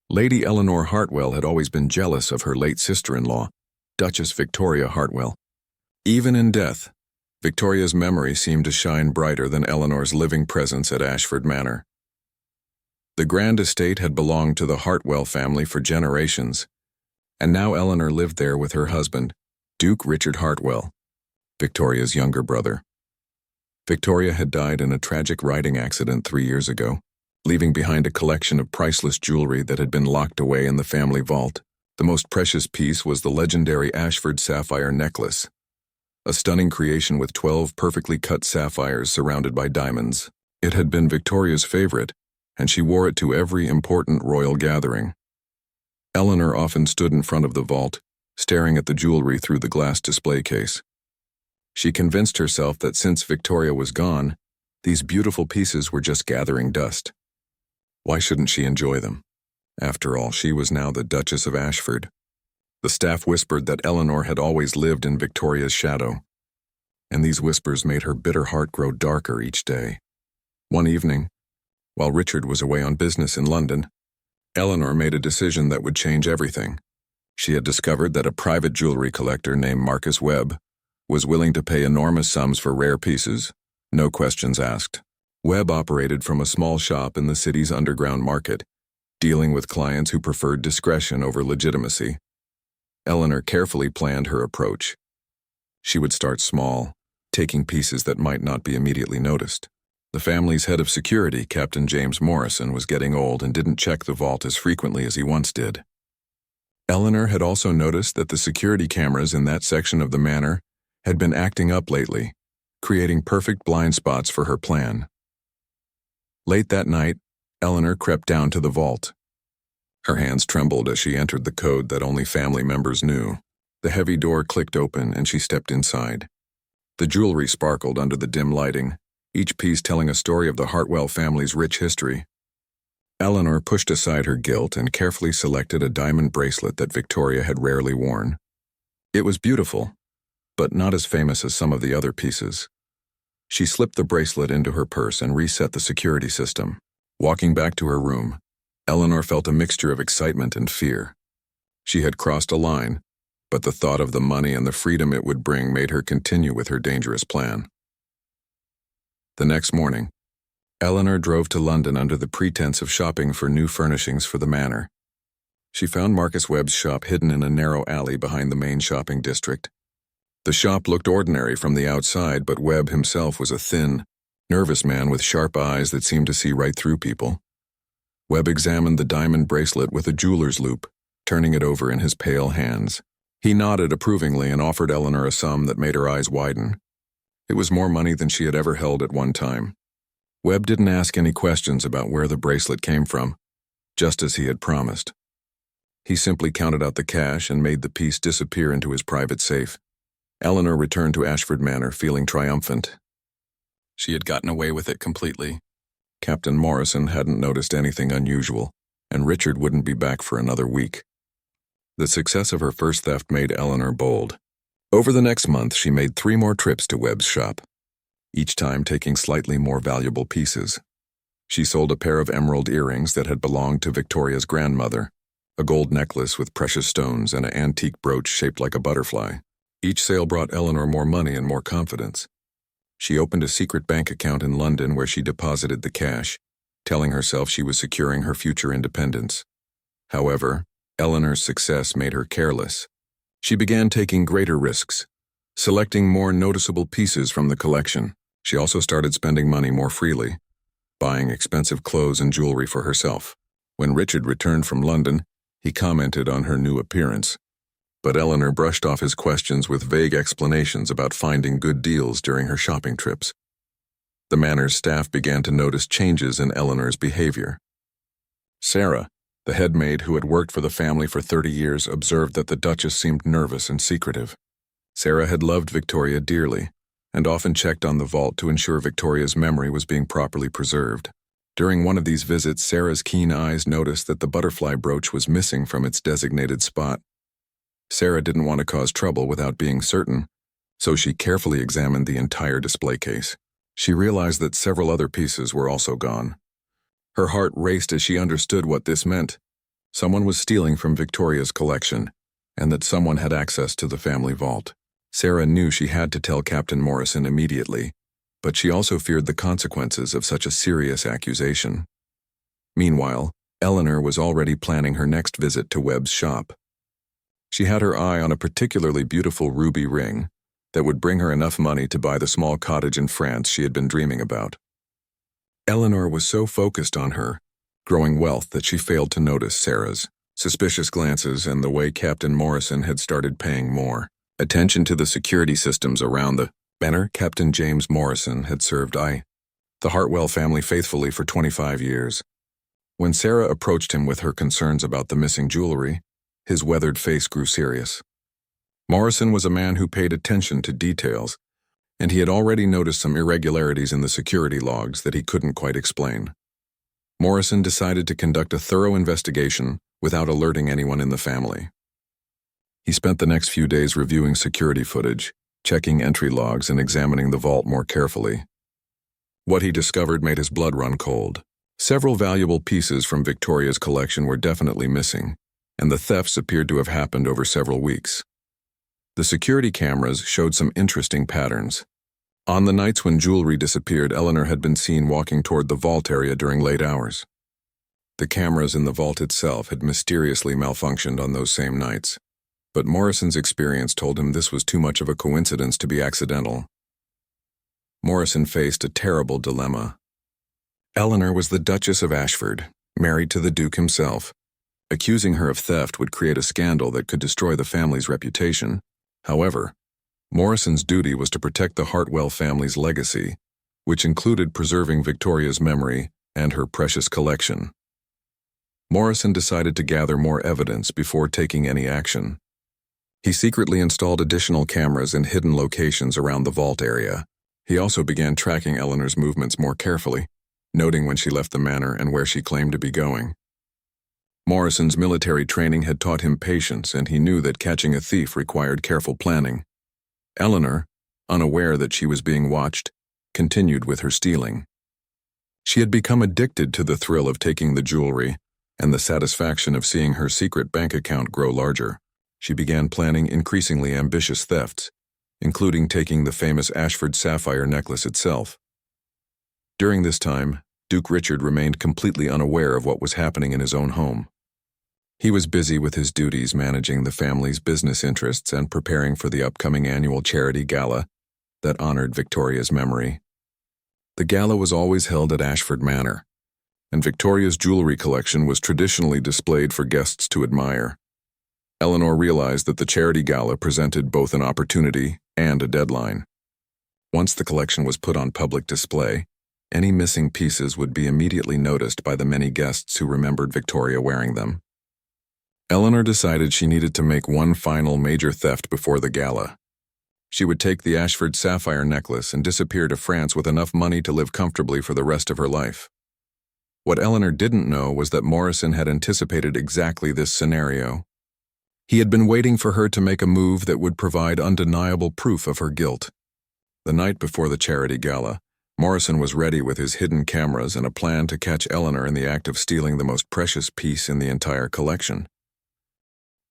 Lady Eleanor Hartwell had always been jealous of her late sister-in-law, Duchess Victoria Hartwell. Even in death, Victoria's memory seemed to shine brighter than Eleanor's living presence at Ashford Manor. The grand estate had belonged to the Hartwell family for generations, and now Eleanor lived there with her husband, Duke Richard Hartwell, Victoria's younger brother. Victoria had died in a tragic riding accident 3 years ago, leaving behind a collection of priceless jewelry that had been locked away in the family vault. The most precious piece was the legendary Ashford sapphire necklace, a stunning creation with 12 perfectly cut sapphires surrounded by diamonds. It had been Victoria's favorite, and she wore it to every important royal gathering. Eleanor often stood in front of the vault, staring at the jewelry through the glass display case. She convinced herself that since Victoria was gone, these beautiful pieces were just gathering dust. Why shouldn't she enjoy them? After all, she was now the Duchess of Ashford. The staff whispered that Eleanor had always lived in Victoria's shadow, and these whispers made her bitter heart grow darker each day. One evening, while Richard was away on business in London, Eleanor made a decision that would change everything. She had discovered that a private jewelry collector named Marcus Webb was willing to pay enormous sums for rare pieces, no questions asked. Webb operated from a small shop in the city's underground market, dealing with clients who preferred discretion over legitimacy. Eleanor carefully planned her approach. She would start small, taking pieces that might not be immediately noticed. The family's head of security, Captain James Morrison, was getting old and didn't check the vault as frequently as he once did. Eleanor had also noticed that the security cameras in that section of the manor had been acting up lately, creating perfect blind spots for her plan. Late that night, Eleanor crept down to the vault. Her hands trembled as she entered the code that only family members knew. The heavy door clicked open and she stepped inside. The jewelry sparkled under the dim lighting, each piece telling a story of the Hartwell family's rich history. Eleanor pushed aside her guilt and carefully selected a diamond bracelet that Victoria had rarely worn. It was beautiful, but not as famous as some of the other pieces. She slipped the bracelet into her purse and reset the security system. Walking back to her room, Eleanor felt a mixture of excitement and fear. She had crossed a line, but the thought of the money and the freedom it would bring made her continue with her dangerous plan. The next morning, Eleanor drove to London under the pretense of shopping for new furnishings for the manor. She found Marcus Webb's shop hidden in a narrow alley behind the main shopping district. The shop looked ordinary from the outside, but Webb himself was a thin, nervous man with sharp eyes that seemed to see right through people. Webb examined the diamond bracelet with a jeweler's loop, turning it over in his pale hands. He nodded approvingly and offered Eleanor a sum that made her eyes widen. It was more money than she had ever held at one time. Webb didn't ask any questions about where the bracelet came from, just as he had promised. He simply counted out the cash and made the piece disappear into his private safe. Eleanor returned to Ashford Manor feeling triumphant. She had gotten away with it completely. Captain Morrison hadn't noticed anything unusual, and Richard wouldn't be back for another week. The success of her first theft made Eleanor bold. Over the next month, she made 3 more trips to Webb's shop, each time taking slightly more valuable pieces. She sold a pair of emerald earrings that had belonged to Victoria's grandmother, a gold necklace with precious stones, and an antique brooch shaped like a butterfly. Each sale brought Eleanor more money and more confidence. She opened a secret bank account in London where she deposited the cash, telling herself she was securing her future independence. However, Eleanor's success made her careless. She began taking greater risks, selecting more noticeable pieces from the collection. She also started spending money more freely, buying expensive clothes and jewelry for herself. When Richard returned from London, he commented on her new appearance, but Eleanor brushed off his questions with vague explanations about finding good deals during her shopping trips. The manor's staff began to notice changes in Eleanor's behavior. Sarah, the head maid who had worked for the family for 30 years, observed that the Duchess seemed nervous and secretive. Sarah had loved Victoria dearly, and often checked on the vault to ensure Victoria's memory was being properly preserved. During one of these visits, Sarah's keen eyes noticed that the butterfly brooch was missing from its designated spot. Sarah didn't want to cause trouble without being certain, so she carefully examined the entire display case. She realized that several other pieces were also gone. Her heart raced as she understood what this meant. Someone was stealing from Victoria's collection, and that someone had access to the family vault. Sarah knew she had to tell Captain Morrison immediately, but she also feared the consequences of such a serious accusation. Meanwhile, Eleanor was already planning her next visit to Webb's shop. She had her eye on a particularly beautiful ruby ring that would bring her enough money to buy the small cottage in France she had been dreaming about. Eleanor was so focused on her growing wealth that she failed to notice Sarah's suspicious glances and the way Captain Morrison had started paying more attention to the security systems around the banner. Captain James Morrison had served the Hartwell family faithfully for 25 years. When Sarah approached him with her concerns about the missing jewelry, his weathered face grew serious. Morrison was a man who paid attention to details, and he had already noticed some irregularities in the security logs that he couldn't quite explain. Morrison decided to conduct a thorough investigation without alerting anyone in the family. He spent the next few days reviewing security footage, checking entry logs, and examining the vault more carefully. What he discovered made his blood run cold. Several valuable pieces from Victoria's collection were definitely missing, and the thefts appeared to have happened over several weeks. The security cameras showed some interesting patterns. On the nights when jewelry disappeared, Eleanor had been seen walking toward the vault area during late hours. The cameras in the vault itself had mysteriously malfunctioned on those same nights, but Morrison's experience told him this was too much of a coincidence to be accidental. Morrison faced a terrible dilemma. Eleanor was the Duchess of Ashford, married to the Duke himself. Accusing her of theft would create a scandal that could destroy the family's reputation. However, Morrison's duty was to protect the Hartwell family's legacy, which included preserving Victoria's memory and her precious collection. Morrison decided to gather more evidence before taking any action. He secretly installed additional cameras in hidden locations around the vault area. He also began tracking Eleanor's movements more carefully, noting when she left the manor and where she claimed to be going. Morrison's military training had taught him patience, and he knew that catching a thief required careful planning. Eleanor, unaware that she was being watched, continued with her stealing. She had become addicted to the thrill of taking the jewelry and the satisfaction of seeing her secret bank account grow larger. She began planning increasingly ambitious thefts, including taking the famous Ashford sapphire necklace itself. During this time, Duke Richard remained completely unaware of what was happening in his own home. He was busy with his duties managing the family's business interests and preparing for the upcoming annual charity gala that honored Victoria's memory. The gala was always held at Ashford Manor, and Victoria's jewelry collection was traditionally displayed for guests to admire. Eleanor realized that the charity gala presented both an opportunity and a deadline. Once the collection was put on public display, any missing pieces would be immediately noticed by the many guests who remembered Victoria wearing them. Eleanor decided she needed to make one final major theft before the gala. She would take the Ashford sapphire necklace and disappear to France with enough money to live comfortably for the rest of her life. What Eleanor didn't know was that Morrison had anticipated exactly this scenario. He had been waiting for her to make a move that would provide undeniable proof of her guilt. The night before the charity gala, Morrison was ready with his hidden cameras and a plan to catch Eleanor in the act of stealing the most precious piece in the entire collection.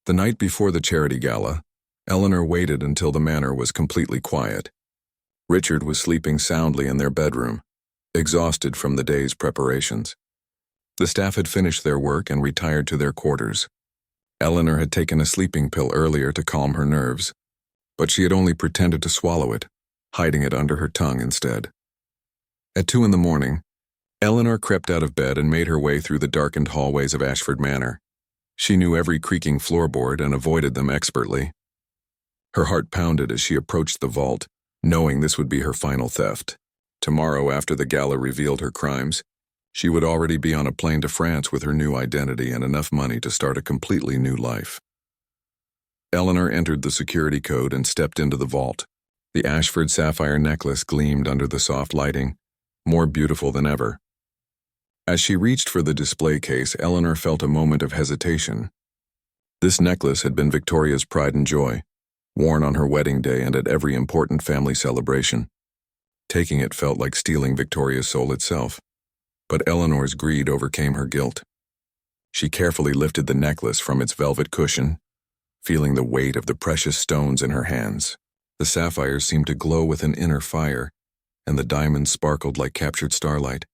The night before the charity gala, Eleanor waited until the manor was completely quiet. Richard was sleeping soundly in their bedroom, exhausted from the day's preparations. The staff had finished their work and retired to their quarters. Eleanor had taken a sleeping pill earlier to calm her nerves, but she had only pretended to swallow it, hiding it under her tongue instead. At 2 a.m, Eleanor crept out of bed and made her way through the darkened hallways of Ashford Manor. She knew every creaking floorboard and avoided them expertly. Her heart pounded as she approached the vault, knowing this would be her final theft. Tomorrow, after the gala revealed her crimes, she would already be on a plane to France with her new identity and enough money to start a completely new life. Eleanor entered the security code and stepped into the vault. The Ashford sapphire necklace gleamed under the soft lighting, more beautiful than ever. As she reached for the display case, Eleanor felt a moment of hesitation. This necklace had been Victoria's pride and joy, worn on her wedding day and at every important family celebration. Taking it felt like stealing Victoria's soul itself, but Eleanor's greed overcame her guilt. She carefully lifted the necklace from its velvet cushion, feeling the weight of the precious stones in her hands. The sapphires seemed to glow with an inner fire, and the diamonds sparkled like captured starlight.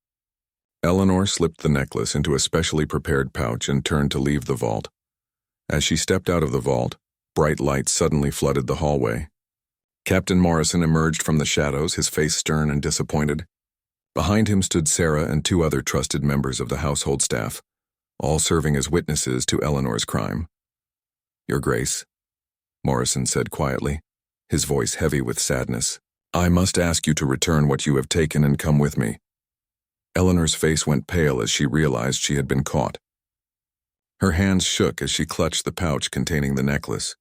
Eleanor slipped the necklace into a specially prepared pouch and turned to leave the vault. As she stepped out of the vault, bright light suddenly flooded the hallway. Captain Morrison emerged from the shadows, his face stern and disappointed. Behind him stood Sarah and 2 other trusted members of the household staff, all serving as witnesses to Eleanor's crime. "Your Grace," Morrison said quietly, his voice heavy with sadness, "I must ask you to return what you have taken and come with me." Eleanor's face went pale as she realized she had been caught. Her hands shook as she clutched the pouch containing the necklace.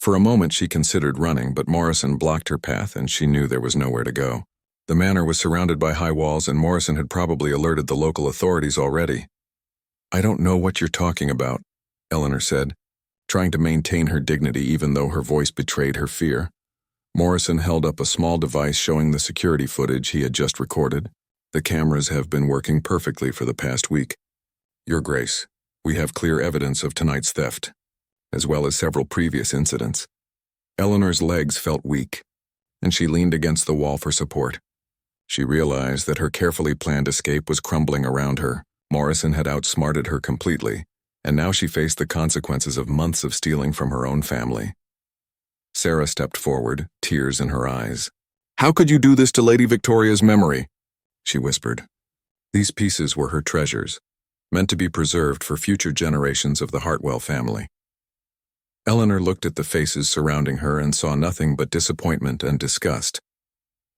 For a moment she considered running, but Morrison blocked her path and she knew there was nowhere to go. The manor was surrounded by high walls and Morrison had probably alerted the local authorities already. "I don't know what you're talking about," Eleanor said, trying to maintain her dignity even though her voice betrayed her fear. Morrison held up a small device showing the security footage he had just recorded. "The cameras have been working perfectly for the past week. Your Grace, we have clear evidence of tonight's theft, as well as several previous incidents." Eleanor's legs felt weak, and she leaned against the wall for support. She realized that her carefully planned escape was crumbling around her. Morrison had outsmarted her completely, and now she faced the consequences of months of stealing from her own family. Sarah stepped forward, tears in her eyes. "How could you do this to Lady Victoria's memory?" she whispered. These pieces were her treasures, meant to be preserved for future generations of the Hartwell family. Eleanor looked at the faces surrounding her and saw nothing but disappointment and disgust.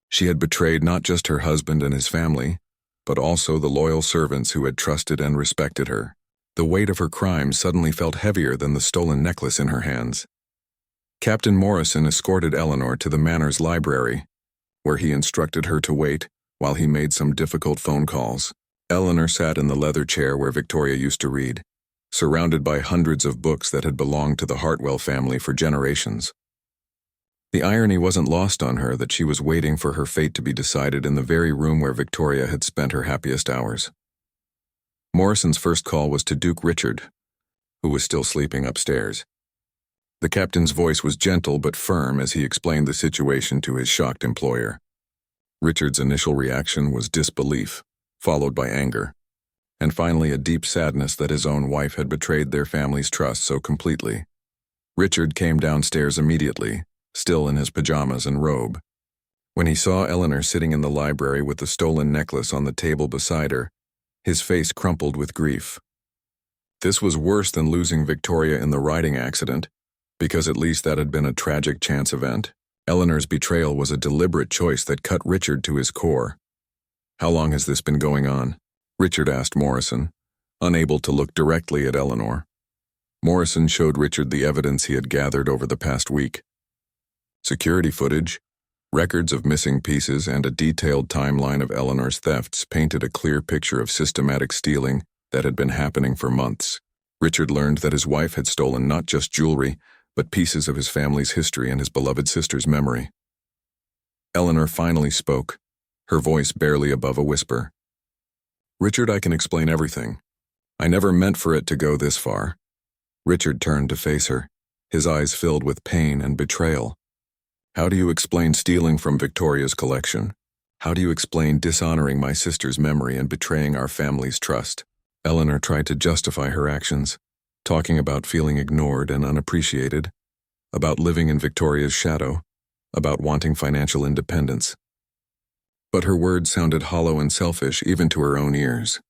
She had betrayed not just her husband and his family, but also the loyal servants who had trusted and respected her. The weight of her crime suddenly felt heavier than the stolen necklace in her hands. Captain Morrison escorted Eleanor to the manor's library, where he instructed her to wait while he made some difficult phone calls. Eleanor sat in the leather chair where Victoria used to read, surrounded by hundreds of books that had belonged to the Hartwell family for generations. The irony wasn't lost on her that she was waiting for her fate to be decided in the very room where Victoria had spent her happiest hours. Morrison's first call was to Duke Richard, who was still sleeping upstairs. The captain's voice was gentle but firm as he explained the situation to his shocked employer. Richard's initial reaction was disbelief, followed by anger, and finally a deep sadness that his own wife had betrayed their family's trust so completely. Richard came downstairs immediately, still in his pajamas and robe. When he saw Eleanor sitting in the library with the stolen necklace on the table beside her, his face crumpled with grief. This was worse than losing Victoria in the riding accident, because at least that had been a tragic chance event. Eleanor's betrayal was a deliberate choice that cut Richard to his core. "How long has this been going on?" Richard asked Morrison, unable to look directly at Eleanor. Morrison showed Richard the evidence he had gathered over the past week. Security footage, records of missing pieces, and a detailed timeline of Eleanor's thefts painted a clear picture of systematic stealing that had been happening for months. Richard learned that his wife had stolen not just jewelry, but pieces of his family's history and his beloved sister's memory. Eleanor finally spoke, her voice barely above a whisper. "Richard, I can explain everything. I never meant for it to go this far." Richard turned to face her, his eyes filled with pain and betrayal. "How do you explain stealing from Victoria's collection? How do you explain dishonoring my sister's memory and betraying our family's trust?" Eleanor tried to justify her actions, talking about feeling ignored and unappreciated, about living in Victoria's shadow, about wanting financial independence. But her words sounded hollow and selfish even to her own ears.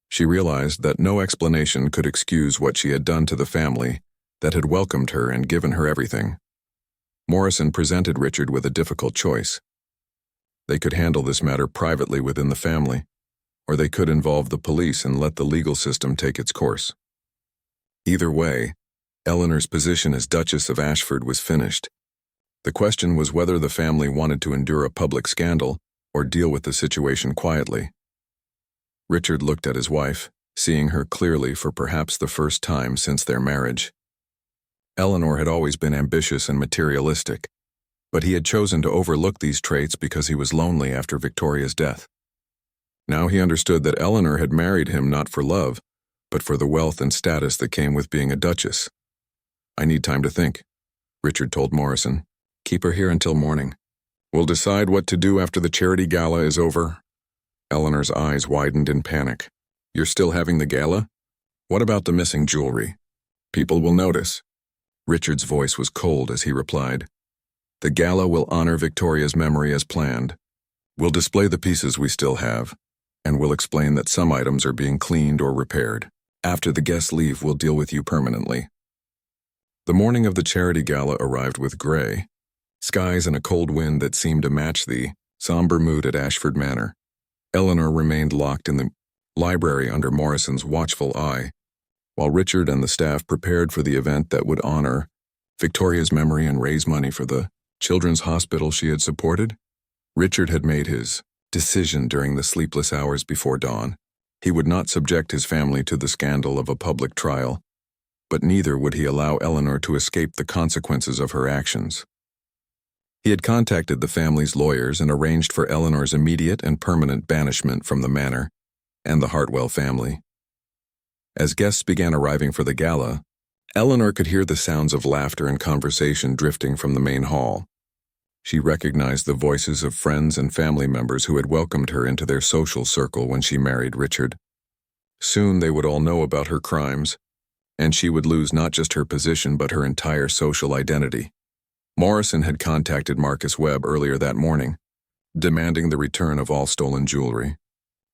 She realized that no explanation could excuse what she had done to the family that had welcomed her and given her everything. Morrison presented Richard with a difficult choice. They could handle this matter privately within the family, or they could involve the police and let the legal system take its course. Either way, Eleanor's position as Duchess of Ashford was finished. The question was whether the family wanted to endure a public scandal or deal with the situation quietly. Richard looked at his wife, seeing her clearly for perhaps the first time since their marriage. Eleanor had always been ambitious and materialistic, but he had chosen to overlook these traits because he was lonely after Victoria's death. Now he understood that Eleanor had married him not for love, but for the wealth and status that came with being a duchess. "I need time to think," Richard told Morrison. "Keep her here until morning. We'll decide what to do after the charity gala is over." Eleanor's eyes widened in panic. "You're still having the gala? What about the missing jewelry? People will notice." Richard's voice was cold as he replied, "The gala will honor Victoria's memory as planned. We'll display the pieces we still have, and we'll explain that some items are being cleaned or repaired. After the guests leave, we'll deal with you permanently." The morning of the charity gala arrived with gray skies and a cold wind that seemed to match the somber mood at Ashford Manor. Eleanor remained locked in the library under Morrison's watchful eye, while Richard and the staff prepared for the event that would honor Victoria's memory and raise money for the children's hospital she had supported. Richard had made his decision during the sleepless hours before dawn. He would not subject his family to the scandal of a public trial, but neither would he allow Eleanor to escape the consequences of her actions. He had contacted the family's lawyers and arranged for Eleanor's immediate and permanent banishment from the manor and the Hartwell family. As guests began arriving for the gala, Eleanor could hear the sounds of laughter and conversation drifting from the main hall. She recognized the voices of friends and family members who had welcomed her into their social circle when she married Richard. Soon they would all know about her crimes, and she would lose not just her position but her entire social identity. Morrison had contacted Marcus Webb earlier that morning, demanding the return of all stolen jewelry.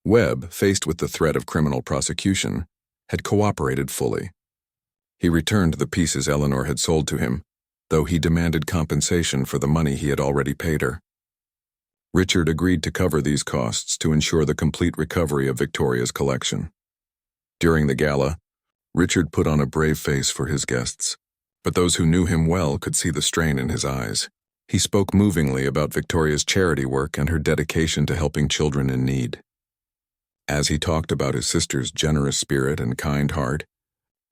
Webb, faced with the threat of criminal prosecution, had cooperated fully. He returned the pieces Eleanor had sold to him, though he demanded compensation for the money he had already paid her. Richard agreed to cover these costs to ensure the complete recovery of Victoria's collection. During the gala, Richard put on a brave face for his guests, but those who knew him well could see the strain in his eyes. He spoke movingly about Victoria's charity work and her dedication to helping children in need. As he talked about his sister's generous spirit and kind heart,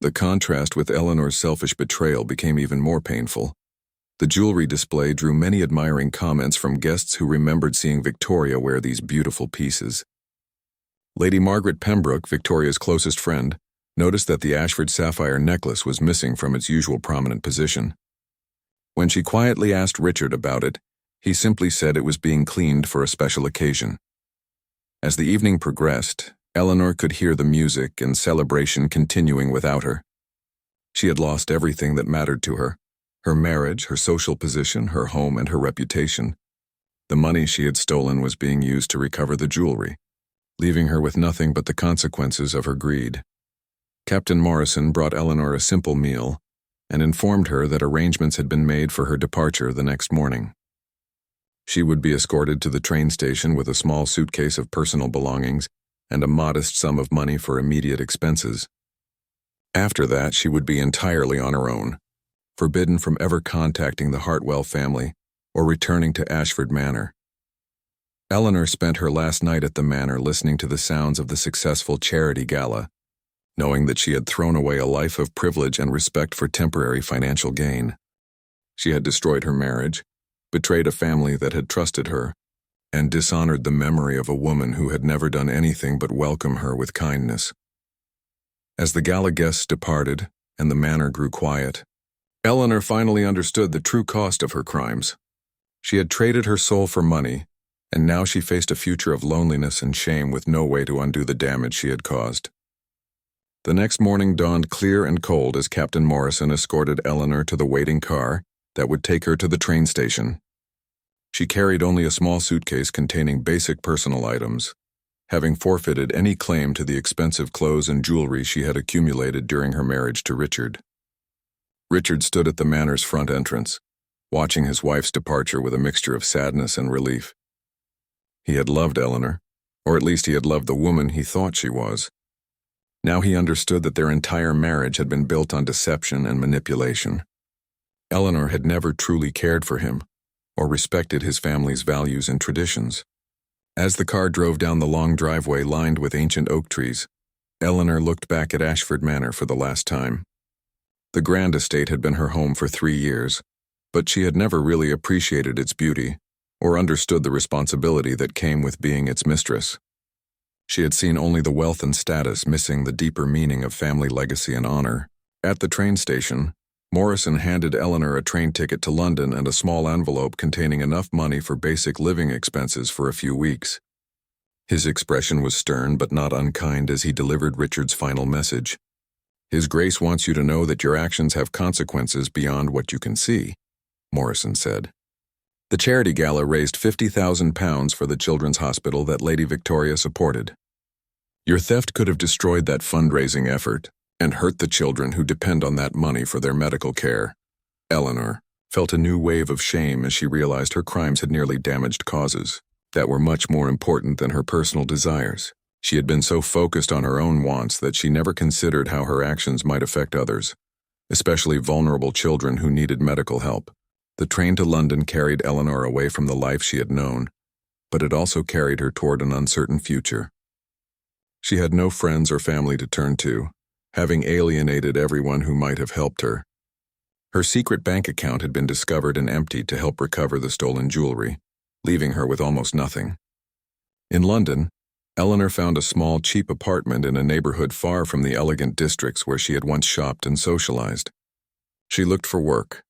the contrast with Eleanor's selfish betrayal became even more painful. The jewelry display drew many admiring comments from guests who remembered seeing Victoria wear these beautiful pieces. Lady Margaret Pembroke, Victoria's closest friend, noticed that the Ashford sapphire necklace was missing from its usual prominent position. When she quietly asked Richard about it, he simply said it was being cleaned for a special occasion. As the evening progressed, Eleanor could hear the music and celebration continuing without her. She had lost everything that mattered to her: her marriage, her social position, her home, and her reputation. The money she had stolen was being used to recover the jewelry, leaving her with nothing but the consequences of her greed. Captain Morrison brought Eleanor a simple meal and informed her that arrangements had been made for her departure the next morning. She would be escorted to the train station with a small suitcase of personal belongings and a modest sum of money for immediate expenses. After that, she would be entirely on her own, forbidden from ever contacting the Hartwell family or returning to Ashford Manor. Eleanor spent her last night at the manor listening to the sounds of the successful charity gala, knowing that she had thrown away a life of privilege and respect for temporary financial gain. She had destroyed her marriage, betrayed a family that had trusted her, and dishonored the memory of a woman who had never done anything but welcome her with kindness. As the gala guests departed and the manor grew quiet, Eleanor finally understood the true cost of her crimes. She had traded her soul for money, and now she faced a future of loneliness and shame with no way to undo the damage she had caused. The next morning dawned clear and cold as Captain Morrison escorted Eleanor to the waiting car that would take her to the train station. She carried only a small suitcase containing basic personal items, having forfeited any claim to the expensive clothes and jewelry she had accumulated during her marriage to Richard. Richard stood at the manor's front entrance, watching his wife's departure with a mixture of sadness and relief. He had loved Eleanor, or at least he had loved the woman he thought she was. Now he understood that their entire marriage had been built on deception and manipulation. Eleanor had never truly cared for him, or respected his family's values and traditions. As the car drove down the long driveway lined with ancient oak trees, Eleanor looked back at Ashford Manor for the last time. The grand estate had been her home for 3 years, but she had never really appreciated its beauty or understood the responsibility that came with being its mistress. She had seen only the wealth and status, missing the deeper meaning of family legacy and honor. At the train station, Morrison handed Eleanor a train ticket to London and a small envelope containing enough money for basic living expenses for a few weeks. His expression was stern but not unkind as he delivered Richard's final message. "His Grace wants you to know that your actions have consequences beyond what you can see," Morrison said. The charity gala raised £50,000 for the children's hospital that Lady Victoria supported. "Your theft could have destroyed that fundraising effort and hurt the children who depend on that money for their medical care." Eleanor felt a new wave of shame as she realized her crimes had nearly damaged causes that were much more important than her personal desires. She had been so focused on her own wants that she never considered how her actions might affect others, especially vulnerable children who needed medical help. The train to London carried Eleanor away from the life she had known, but it also carried her toward an uncertain future. She had no friends or family to turn to, having alienated everyone who might have helped her. Her secret bank account had been discovered and emptied to help recover the stolen jewelry, leaving her with almost nothing. In London, Eleanor found a small, cheap apartment in a neighborhood far from the elegant districts where she had once shopped and socialized. She looked for work,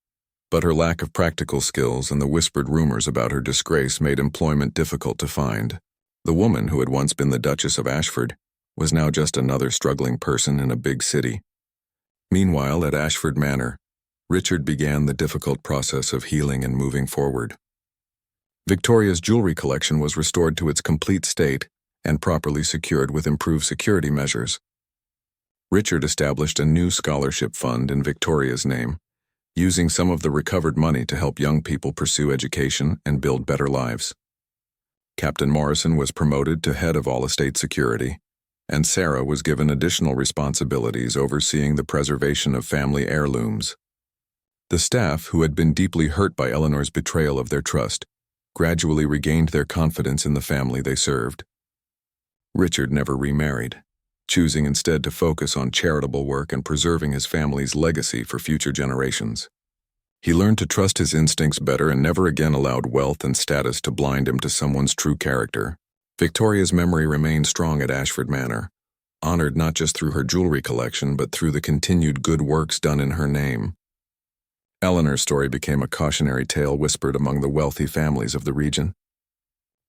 but her lack of practical skills and the whispered rumors about her disgrace made employment difficult to find. The woman who had once been the Duchess of Ashford was now just another struggling person in a big city. Meanwhile, at Ashford Manor, Richard began the difficult process of healing and moving forward. Victoria's jewelry collection was restored to its complete state and properly secured with improved security measures. Richard established a new scholarship fund in Victoria's name, using some of the recovered money to help young people pursue education and build better lives. Captain Morrison was promoted to head of all estate security, and Sarah was given additional responsibilities overseeing the preservation of family heirlooms. The staff, who had been deeply hurt by Eleanor's betrayal of their trust, gradually regained their confidence in the family they served. Richard never remarried, choosing instead to focus on charitable work and preserving his family's legacy for future generations. He learned to trust his instincts better and never again allowed wealth and status to blind him to someone's true character. Victoria's memory remained strong at Ashford Manor, honored not just through her jewelry collection but through the continued good works done in her name. Eleanor's story became a cautionary tale whispered among the wealthy families of the region.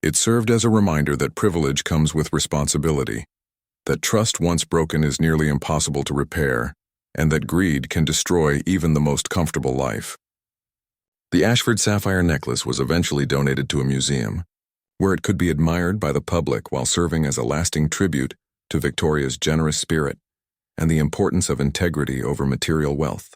It served as a reminder that privilege comes with responsibility, that trust once broken is nearly impossible to repair, and that greed can destroy even the most comfortable life. The Ashford sapphire necklace was eventually donated to a museum, where it could be admired by the public while serving as a lasting tribute to Victoria's generous spirit and the importance of integrity over material wealth.